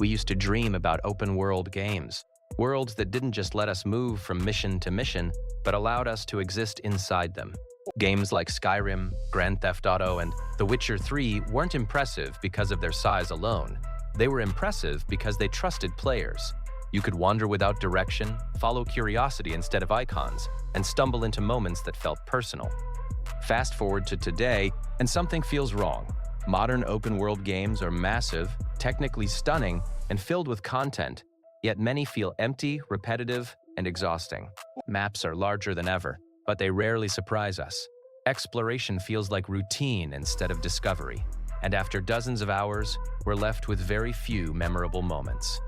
We used to dream about open-world games, worlds that didn't just let us move from mission to mission, but allowed us to exist inside them. Games like Skyrim, Grand Theft Auto, and The Witcher 3 weren't impressive because of their size alone. They were impressive because they trusted players. You could wander without direction, follow curiosity instead of icons, and stumble into moments that felt personal. Fast forward to today, and something feels wrong. Modern open-world games are massive, technically stunning, and filled with content, yet many feel empty, repetitive, and exhausting. Maps are larger than ever, but they rarely surprise us. Exploration feels like routine instead of discovery, and after dozens of hours, we're left with very few memorable moments.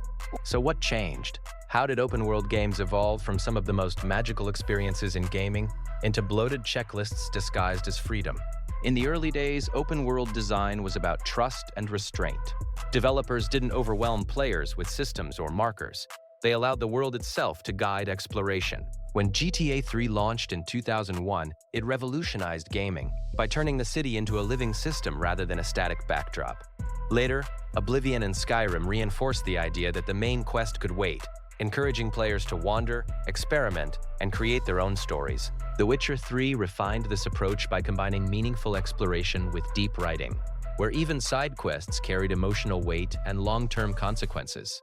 So what changed? How did open-world games evolve from some of the most magical experiences in gaming into bloated checklists disguised as freedom? In the early days, open-world design was about trust and restraint. Developers didn't overwhelm players with systems or markers. They allowed the world itself to guide exploration. When GTA 3 launched in 2001, it revolutionized gaming by turning the city into a living system rather than a static backdrop. Later, Oblivion and Skyrim reinforced the idea that the main quest could wait, encouraging players to wander, experiment, and create their own stories. The Witcher 3 refined this approach by combining meaningful exploration with deep writing, where even side quests carried emotional weight and long-term consequences.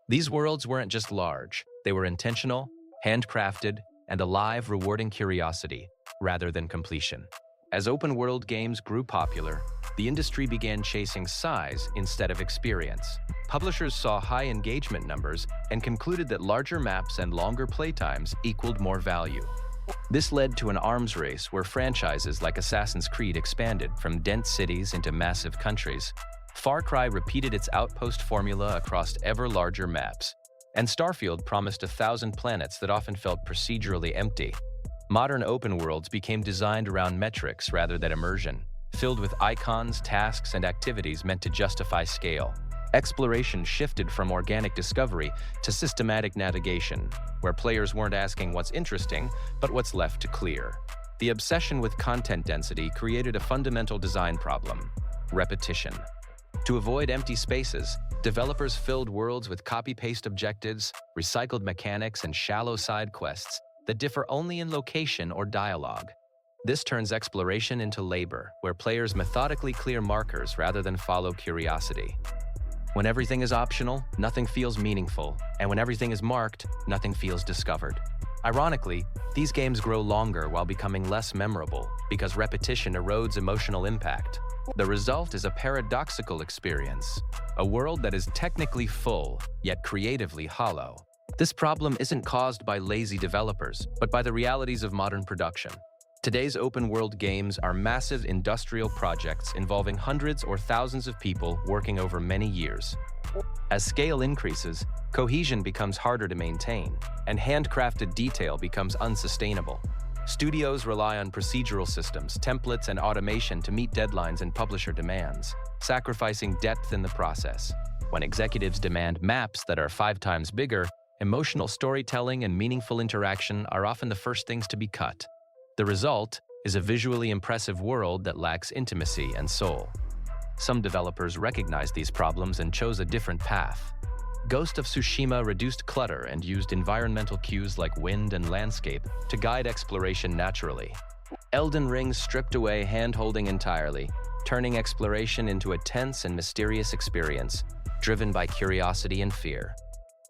These worlds weren't just large, they were intentional, handcrafted, and alive, rewarding curiosity rather than completion. As open-world games grew popular, the industry began chasing size instead of experience. Publishers saw high engagement numbers and concluded that larger maps and longer playtimes equaled more value. This led to an arms race where franchises like Assassin's Creed expanded from dense cities into massive countries. Far Cry repeated its outpost formula across ever larger maps, and Starfield promised 1,000 planets that often felt procedurally empty. Modern open worlds became designed around metrics rather than immersion, filled with icons, tasks, and activities meant to justify scale. Exploration shifted from organic discovery to systematic navigation, where players weren't asking what's interesting, but what's left to clear. The obsession with content density created a fundamental design problem: repetition. To avoid empty spaces, developers filled worlds with copy-paste objectives, recycled mechanics, and shallow side quests that differ only in location or dialogue. This turns exploration into labor, where players methodically clear markers rather than follow curiosity. When everything is optional, nothing feels meaningful, and when everything is marked, nothing feels discovered. Ironically, these games grow longer while becoming less memorable because repetition erodes emotional impact. The result is a paradoxical experience, a world that is technically full, yet creatively hollow. This problem isn't caused by lazy developers, but by the realities of modern production. Today's open-world games are massive industrial projects involving hundreds or thousands of people working over many years. As scale increases, cohesion becomes harder to maintain, and handcrafted detail becomes unsustainable. Studios rely on procedural systems, templates, and automation to meet deadlines and publisher demands, sacrificing depth in the process. When executives demand maps that are 5 times bigger, emotional storytelling and meaningful interaction are often the first things to be cut. The result is a visually impressive world that lacks intimacy and soul. Some developers recognized these problems and chose a different path. Ghost of Tsushima reduced clutter and used environmental cues like wind and landscape to guide exploration naturally. Elden Ring stripped away hand-holding entirely, turning exploration into a tense and mysterious experience, driven by curiosity and fear.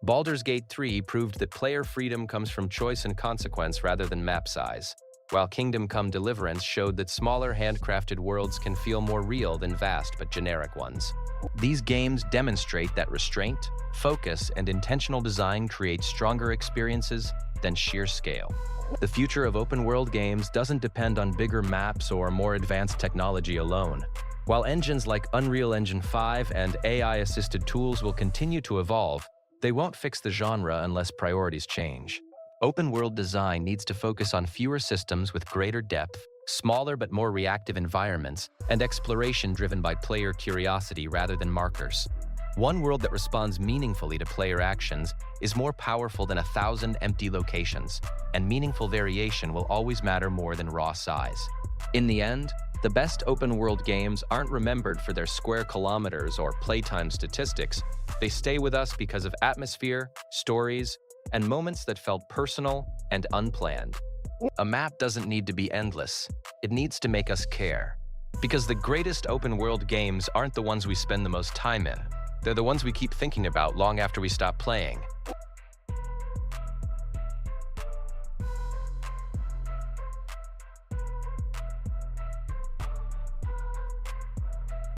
Baldur's Gate 3 proved that player freedom comes from choice and consequence rather than map size, while Kingdom Come Deliverance showed that smaller handcrafted worlds can feel more real than vast but generic ones. These games demonstrate that restraint, focus, and intentional design create stronger experiences than sheer scale. The future of open-world games doesn't depend on bigger maps or more advanced technology alone. While engines like Unreal Engine 5 and AI-assisted tools will continue to evolve, they won't fix the genre unless priorities change. Open-world design needs to focus on fewer systems with greater depth, smaller but more reactive environments, and exploration driven by player curiosity rather than markers. One world that responds meaningfully to player actions is more powerful than 1,000 empty locations, and meaningful variation will always matter more than raw size. In the end, The best open-world games aren't remembered for their square kilometers or playtime statistics. They stay with us because of atmosphere, stories, and moments that felt personal and unplanned. A map doesn't need to be endless. It needs to make us care. Because the greatest open-world games aren't the ones we spend the most time in. They're the ones we keep thinking about long after we stop playing.